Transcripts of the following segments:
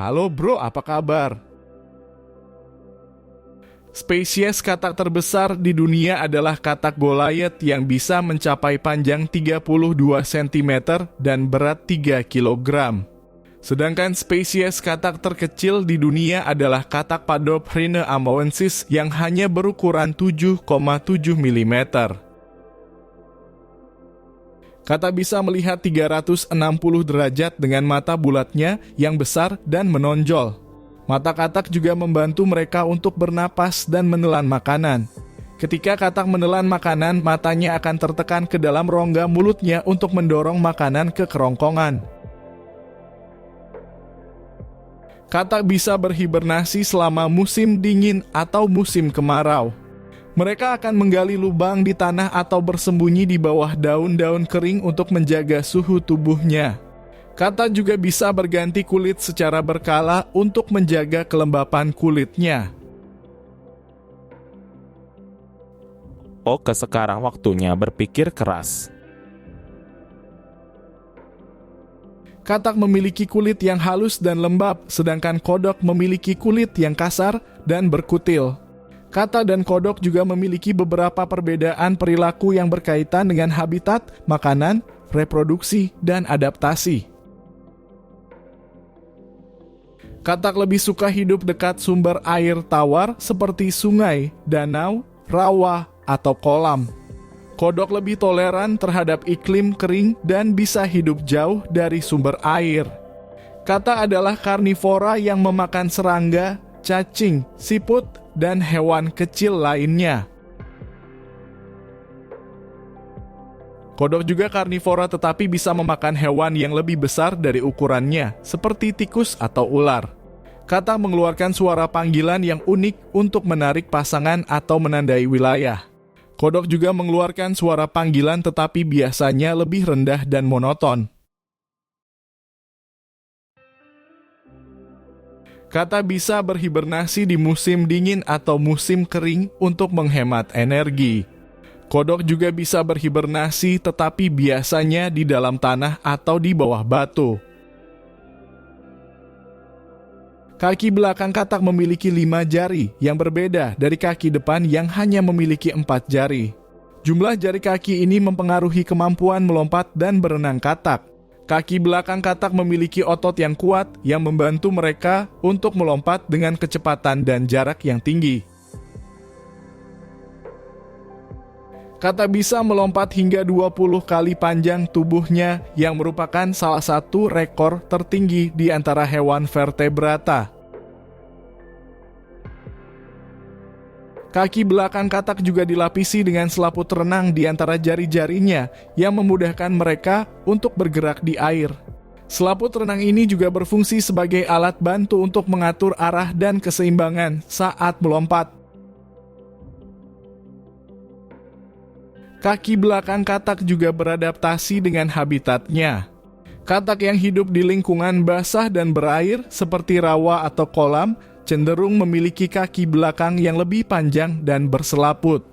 Halo bro, apa kabar? Spesies katak terbesar di dunia adalah katak Goliath yang bisa mencapai panjang 32 cm dan berat 3 kg. Sedangkan spesies katak terkecil di dunia adalah katak Padoprhine amoensis yang hanya berukuran 7,7 mm. Katak bisa melihat 360 derajat dengan mata bulatnya yang besar dan menonjol. Mata katak juga membantu mereka untuk bernapas dan menelan makanan. Ketika katak menelan makanan, matanya akan tertekan ke dalam rongga mulutnya untuk mendorong makanan ke kerongkongan. Katak bisa berhibernasi selama musim dingin atau musim kemarau. Mereka akan menggali lubang di tanah atau bersembunyi di bawah daun-daun kering untuk menjaga suhu tubuhnya. Katak juga bisa berganti kulit secara berkala untuk menjaga kelembapan kulitnya. Oke, sekarang waktunya berpikir keras. Katak memiliki kulit yang halus dan lembab, sedangkan kodok memiliki kulit yang kasar dan berkutil. Katak dan kodok juga memiliki beberapa perbedaan perilaku yang berkaitan dengan habitat, makanan, reproduksi, dan adaptasi. Katak lebih suka hidup dekat sumber air tawar seperti sungai, danau, rawa, atau kolam. Kodok lebih toleran terhadap iklim kering dan bisa hidup jauh dari sumber air. Katak adalah karnivora yang memakan serangga, cacing, siput, dan hewan kecil lainnya. Kodok juga karnivora tetapi bisa memakan hewan yang lebih besar dari ukurannya, seperti tikus atau ular. Katak mengeluarkan suara panggilan yang unik untuk menarik pasangan atau menandai wilayah. Kodok juga mengeluarkan suara panggilan tetapi biasanya lebih rendah dan monoton. Katak bisa berhibernasi di musim dingin atau musim kering untuk menghemat energi. Kodok juga bisa berhibernasi tetapi biasanya di dalam tanah atau di bawah batu. Kaki belakang katak memiliki 5 jari yang berbeda dari kaki depan yang hanya memiliki 4 jari. Jumlah jari kaki ini mempengaruhi kemampuan melompat dan berenang katak. Kaki belakang katak memiliki otot yang kuat yang membantu mereka untuk melompat dengan kecepatan dan jarak yang tinggi. Katak bisa melompat hingga 20 kali panjang tubuhnya yang merupakan salah satu rekor tertinggi di antara hewan vertebrata. Kaki belakang katak juga dilapisi dengan selaput renang di antara jari-jarinya yang memudahkan mereka untuk bergerak di air. Selaput renang ini juga berfungsi sebagai alat bantu untuk mengatur arah dan keseimbangan saat melompat. Kaki belakang katak juga beradaptasi dengan habitatnya. Katak yang hidup di lingkungan basah dan berair seperti rawa atau kolam cenderung memiliki kaki belakang yang lebih panjang dan berselaput.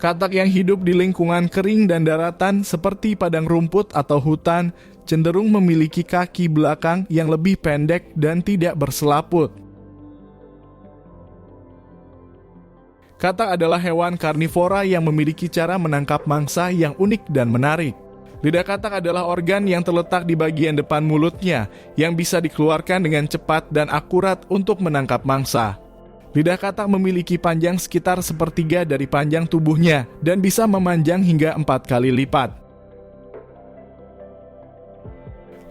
Katak yang hidup di lingkungan kering dan daratan seperti padang rumput atau hutan cenderung memiliki kaki belakang yang lebih pendek dan tidak berselaput. Katak adalah hewan karnivora yang memiliki cara menangkap mangsa yang unik dan menarik. Lidah katak adalah organ yang terletak di bagian depan mulutnya yang bisa dikeluarkan dengan cepat dan akurat untuk menangkap mangsa. Lidah katak memiliki panjang sekitar sepertiga dari panjang tubuhnya dan bisa memanjang hingga 4 kali lipat.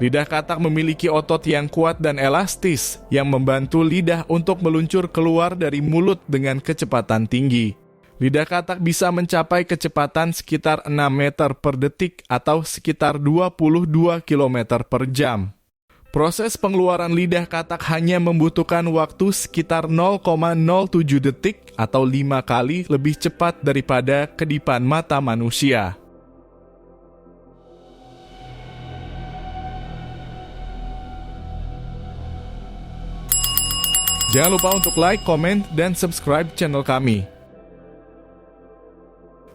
Lidah katak memiliki otot yang kuat dan elastis yang membantu lidah untuk meluncur keluar dari mulut dengan kecepatan tinggi. Lidah katak bisa mencapai kecepatan sekitar 6 meter per detik atau sekitar 22 km per jam. Proses pengeluaran lidah katak hanya membutuhkan waktu sekitar 0,07 detik atau 5 kali lebih cepat daripada kedipan mata manusia. Jangan lupa untuk like, komen, dan subscribe channel kami.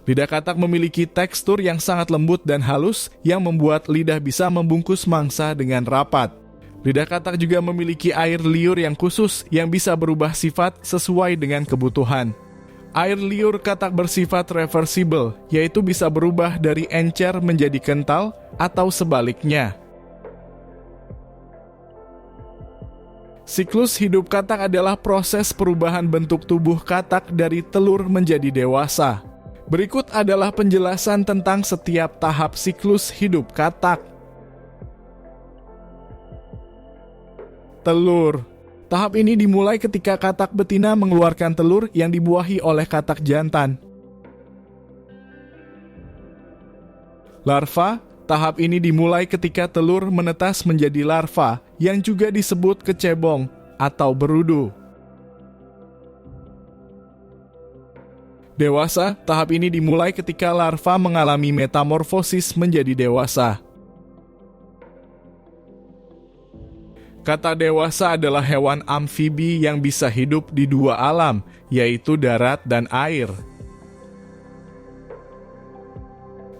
Lidah katak memiliki tekstur yang sangat lembut dan halus yang membuat lidah bisa membungkus mangsa dengan rapat. Lidah katak juga memiliki air liur yang khusus yang bisa berubah sifat sesuai dengan kebutuhan. Air liur katak bersifat reversible, yaitu bisa berubah dari encer menjadi kental atau sebaliknya. Siklus hidup katak adalah proses perubahan bentuk tubuh katak dari telur menjadi dewasa. Berikut adalah penjelasan tentang setiap tahap siklus hidup katak. Telur. Tahap ini dimulai ketika katak betina mengeluarkan telur yang dibuahi oleh katak jantan. Larva. Tahap ini dimulai ketika telur menetas menjadi larva, yang juga disebut kecebong atau berudu. Dewasa, tahap ini dimulai ketika larva mengalami metamorfosis menjadi dewasa. Katak dewasa adalah hewan amfibi yang bisa hidup di dua alam, yaitu darat dan air.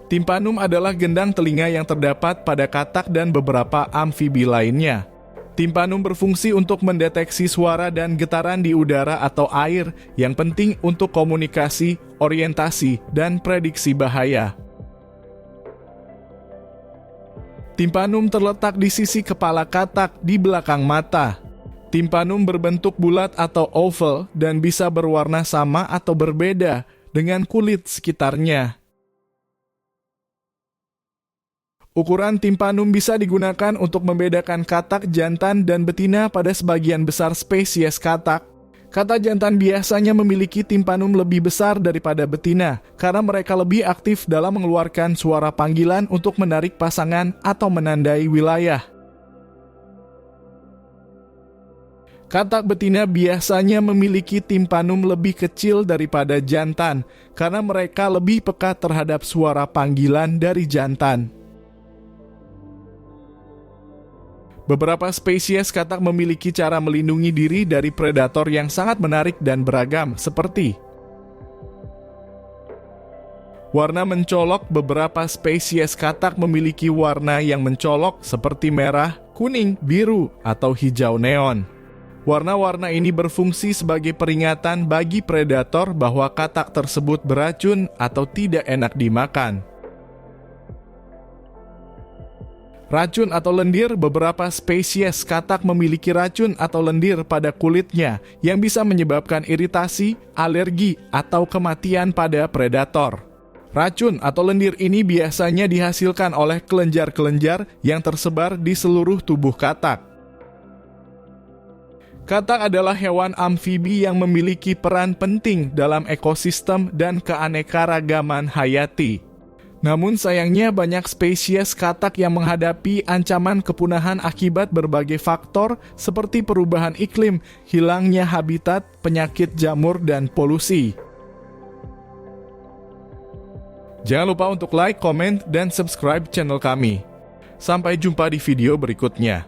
Timpanum adalah gendang telinga yang terdapat pada katak dan beberapa amfibi lainnya. Timpanum berfungsi untuk mendeteksi suara dan getaran di udara atau air yang penting untuk komunikasi, orientasi, dan prediksi bahaya. Timpanum terletak di sisi kepala katak di belakang mata. Timpanum berbentuk bulat atau oval dan bisa berwarna sama atau berbeda dengan kulit sekitarnya. Ukuran timpanum bisa digunakan untuk membedakan katak jantan dan betina pada sebagian besar spesies katak. Katak jantan biasanya memiliki timpanum lebih besar daripada betina karena mereka lebih aktif dalam mengeluarkan suara panggilan untuk menarik pasangan atau menandai wilayah. Katak betina biasanya memiliki timpanum lebih kecil daripada jantan karena mereka lebih peka terhadap suara panggilan dari jantan. Beberapa spesies katak memiliki cara melindungi diri dari predator yang sangat menarik dan beragam, seperti warna mencolok. Beberapa spesies katak memiliki warna yang mencolok seperti merah, kuning, biru, atau hijau neon. Warna-warna ini berfungsi sebagai peringatan bagi predator bahwa katak tersebut beracun atau tidak enak dimakan. Racun atau lendir. Beberapa spesies katak memiliki racun atau lendir pada kulitnya yang bisa menyebabkan iritasi, alergi, atau kematian pada predator. Racun atau lendir ini biasanya dihasilkan oleh kelenjar-kelenjar yang tersebar di seluruh tubuh katak. Katak adalah hewan amfibi yang memiliki peran penting dalam ekosistem dan keanekaragaman hayati. Namun sayangnya banyak spesies katak yang menghadapi ancaman kepunahan akibat berbagai faktor seperti perubahan iklim, hilangnya habitat, penyakit jamur, dan polusi. Jangan lupa untuk like, komen, dan subscribe channel kami. Sampai jumpa di video berikutnya.